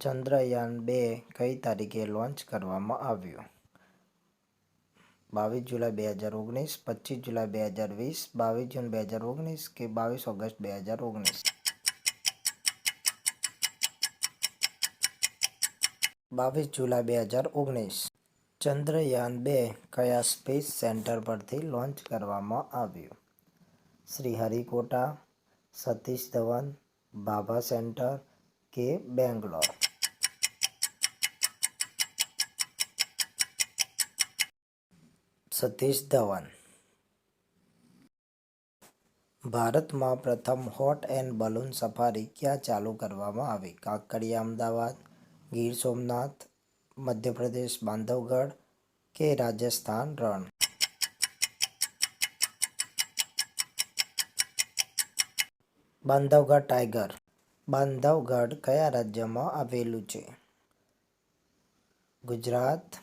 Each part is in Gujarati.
ચંદ્રયાન-2 કઈ તારીખે લોન્ચ કરવામાં આવ્યું? 22 જુલાઈ 2019, 25 જુલાઈ 2020, 22 જૂન 2019 કે 22 ઓગસ્ટ 2019? 22 જુલાઈ 2019. ચંદ્રયાન-2 કયા સ્પેસ સેન્ટર પરથી લોન્ચ કરવામાં આવ્યું? શ્રીહરિકોટા, સતીશ ધવન, ભાભા સેન્ટર કે બેંગ્લોર? સતીશ ધવન. ભારતમાં પ્રથમ હોટ એન્ડ બલૂન સફારી ક્યાં ચાલુ કરવામાં આવી? કાંકરિયા અમદાવાદ, ગીર સોમનાથ, મધ્યપ્રદેશ બાંધવગઢ કે રાજસ્થાન રણ? બાંધવગઢ ટાઈગર. બાંધવગઢ કયા રાજ્યમાં આવેલું છે? ગુજરાત,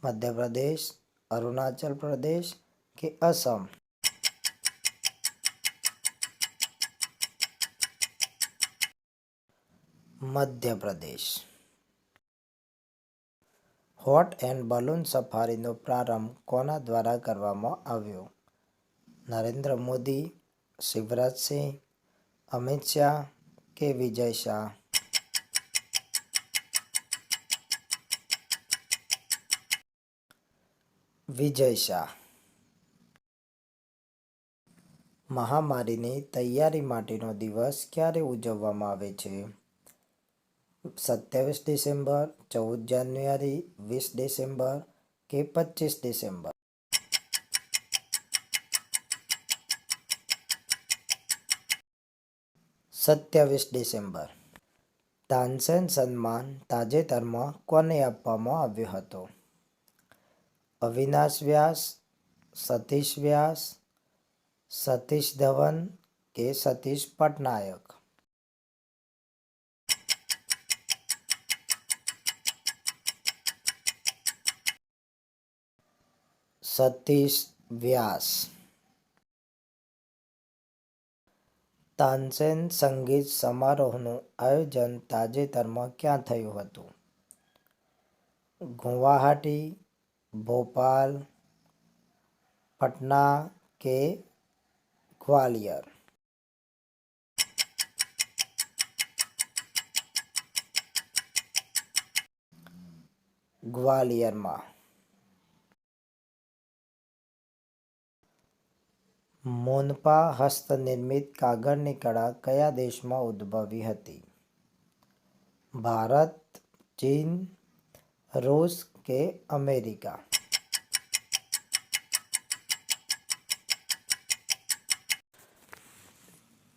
મધ્યપ્રદેશ, અરુણાચલ પ્રદેશ કે Assam? Madhya Pradesh. Hot and balloon સફારીનો પ્રારંભ કોના દ્વારા કરવામાં આવ્યો? નરેન્દ્ર મોદી, શિવરાજ સિંહ, અમિત શાહ કે વિજય શાહ? વિજય શાહ. મહામારીની તૈયારી માટેનો દિવસ ક્યારે ઉજવવામાં આવે છે? 27 ડિસેમ્બર, 14 જાન્યુઆરી, 20 ડિસેમ્બર કે 25 ડિસેમ્બર? 27 ડિસેમ્બર. તાનસેન સન્માન તાજેતરમાં કોને આપવામાં આવ્યો હતો? અવિનાશ વ્યાસ, સતીશ વ્યાસ, સતીશ ધવન કે સતીશ પટનાયક? સતીશ વ્યાસ. તાનસેન સંગીત સમારોહનું આયોજન તાજેતરમાં ક્યાં થયું હતું? ગુવાહાટી, ભોપાલ, પટના કે ગ્વાલિયર? ગ્વાલિયરમાં. મોનપા હસ્તનિર્મિત કાગળની કળા કયા દેશમાં ઉદ્ભવી હતી? ભારત, ચીન, રૂસ કે અમેરિકા?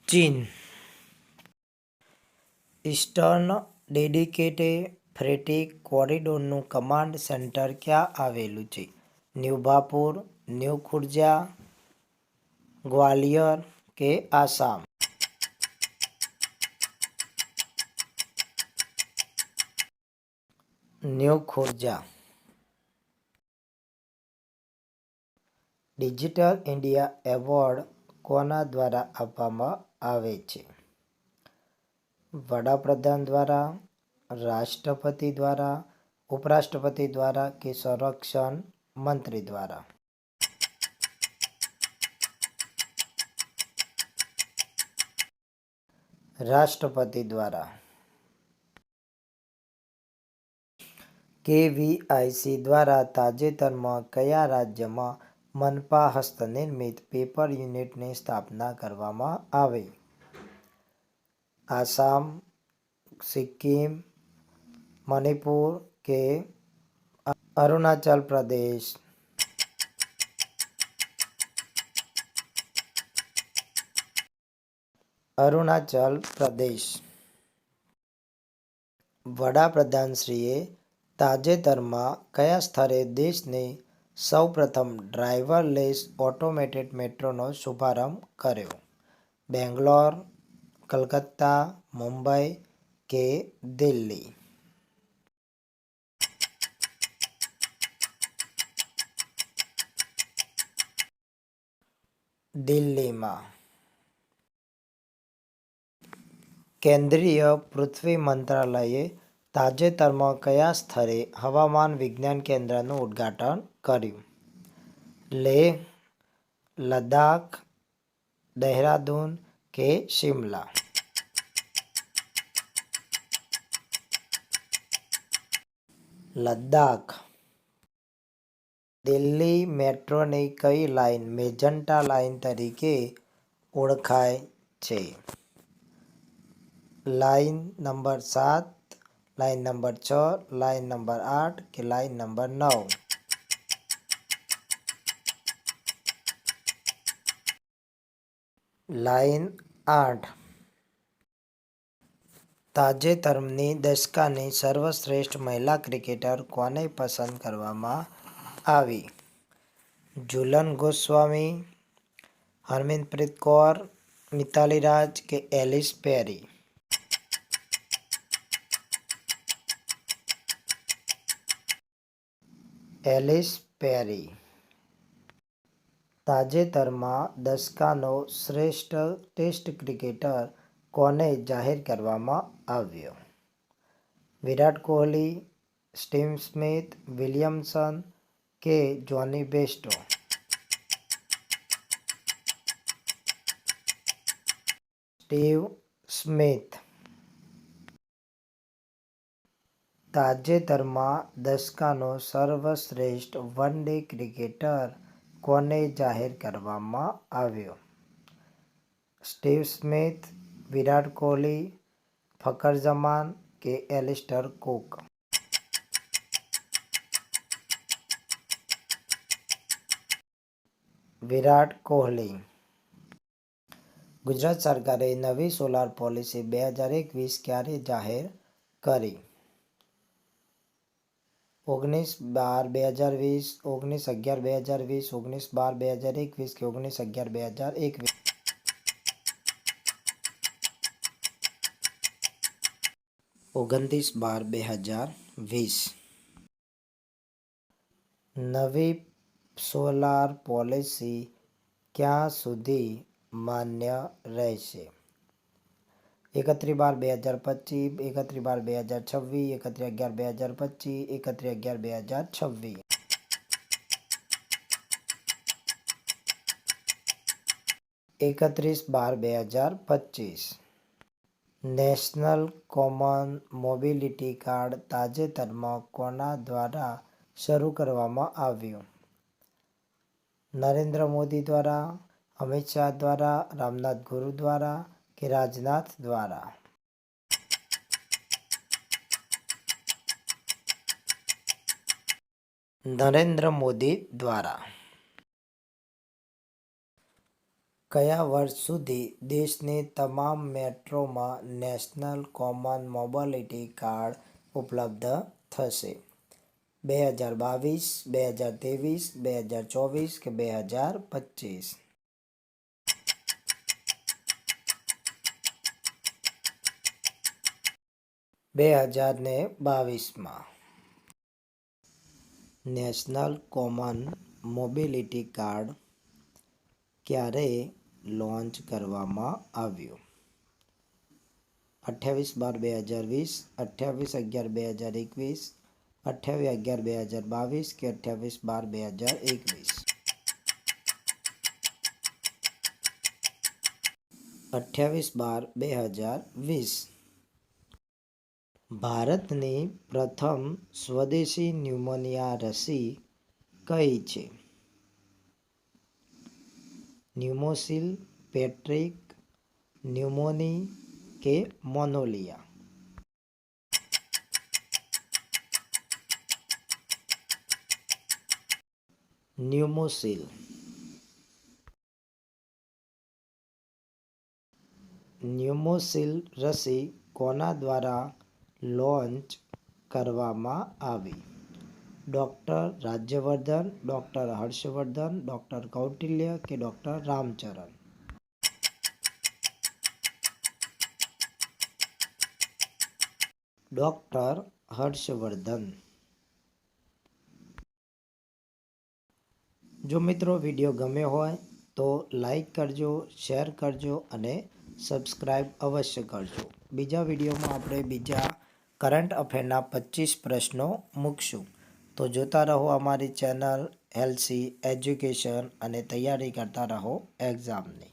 ચીન. ઈસ્ટર્ન ડેડિકેટેડ ફ્રેટ કોરિડોરનું કમાન્ડ સેન્ટર ક્યાં આવેલું છે? ન્યૂ ભાપુર, ન્યૂ ખુર્જા, ગ્વાલિયર કે Assam? New Khurja. Digital India award કોના દ્વારા આપવામાં આવે છે? વડાપ્રધાન દ્વારા, રાષ્ટ્રપતિ દ્વારા, ઉપરાષ્ટ્રપતિ દ્વારા કે સંરક્ષણ મંત્રી દ્વારા? રાષ્ટ્રપતિ દ્વારા. કેવીઆઈસી દ્વારા તાજેતરમાં કયા રાજ્યમાં મનપા હસ્તનિર્મિત પેપર યુનિટની સ્થાપના કરવામાં આવી? આસામ, સિક્કિમ, મણિપુર કે અરુણાચલ પ્રદેશ? અરુણાચલ પ્રદેશ. વડાપ્રધાનશ્રીએ તાજેતરમાં કયા સ્થળે દેશની સૌપ્રથમ ડ્રાઈવરલેસ ઓટોમેટેડ મેટ્રોનો શુભારંભ કર્યો? બેંગ્લોર, કલકત્તા, મુંબઈ કે દિલ્હી? દિલ્હીમાં. કેન્દ્રીય પૃથ્વી મંત્રાલયે તાજેતરમાં કયા સ્થળે હવામાન વિજ્ઞાન કેન્દ્રનું ઉદ્ઘાટન કર્યું? લેહ, લદ્દાખ, દહેરાદૂન કે શિમલા? લદ્દાખ. દિલ્હી મેટ્રોની કઈ લાઇન મેજન્ટા લાઇન તરીકે ઓળખાય છે? Line number 7, line number 6, line number 8 કે લાઇન નંબર 9? લાઇન 8. તાજેતરની દશકાની સર્વશ્રેષ્ઠ મહિલા ક્રિકેટર કોને પસંદ કરવામાં આવી? ઝુલન ગોસ્વામી, હરમિનપ્રીત કૌર, મિતાલી રાજ કે એલિસ પેરી? એલિસ પેરી. તાજેતરમાં દશકાનો શ્રેષ્ઠ ટેસ્ટ ક્રિકેટર કોને જાહેર કરવામાં આવ્યો? Virat Kohli, Steve Smith, Williamson કે જોની બેસ્ટો? Steve Smith. તાજેતરમાં દશકાનો સર્વશ્રેષ્ઠ વન ડે ક્રિકેટર કોને જાહેર કરવામાં આવ્યો? સ્ટીવ સ્મિથ, વિરાટ કોહલી, ફખર જમાન કે એલિસ્ટર કુક? વિરાટ કોહલી. ગુજરાત સરકારે નવી સોલાર પોલિસી 2021 ક્યારે જાહેર કરી? 19/12/2020, 19/11/2020, 19/12/2021 કે 19/11/2021? 29/12/2020. નવી સોલાર પોલિસી ક્યાં સુધી માન્ય રહેશે? 31/12/2025, 31/12/2026, 31/11/2025, 31/11/2026? 31/12/2025. નેશનલ કોમન મોબિલિટી કાર્ડ તાજેતરમાં કોના દ્વારા શરૂ કરવામાં આવ્યું? નરેન્દ્ર મોદી દ્વારા, અમિત શાહ દ્વારા, રામનાથ ગુરુ દ્વારા કે રાજનાથ દ્વારા? નરેન્દ્ર મોદી દ્વારા. કયા વર્ષ સુધી દેશની તમામ મેટ્રોમાં નેશનલ કોમન મોબિલિટી કાર્ડ ઉપલબ્ધ થશે? 2022, 2023, 2024 કે 2025? 2022માં. નેશનલ કોમન મોબિલિટી કાર્ડ ક્યારે લોન્ચ કરવામાં આવ્યું? 28/12/2020, 28/11/2021, 28/11/2022 કે 28/12/2021? 28/12/2020. ભારતની પ્રથમ સ્વદેશી ન્યુમોનિયા રસી કઈ છે? ન્યુમોસિલ, પેટ્રિક, ન્યુમોની કે મોનોલિયા? ન્યુમોસિલ. ન્યુમોસિલ રસી કોના દ્વારા લોન્ચ કરવામાં આવી? Doctor Rajyavardhan, doctor Harshvardhan, doctor Kautilya કે ડૉક્ટર રામચરણ? ડૉક્ટર હર્ષવર્ધન. જો મિત્રો વિડીયો ગમ્યો હોય તો લાઈક કરજો, શેર કરજો અને સબસ્ક્રાઈબ અવશ્ય કરજો. બીજા વિડીયોમાં આપણે બીજા કરંટ અફેરના 25 પ્રશ્નો મૂકશું. તો જોતા રહો અમારી ચેનલ હેલ્સી એજ્યુકેશન અને તૈયારી કરતા રહો એક્ઝામની.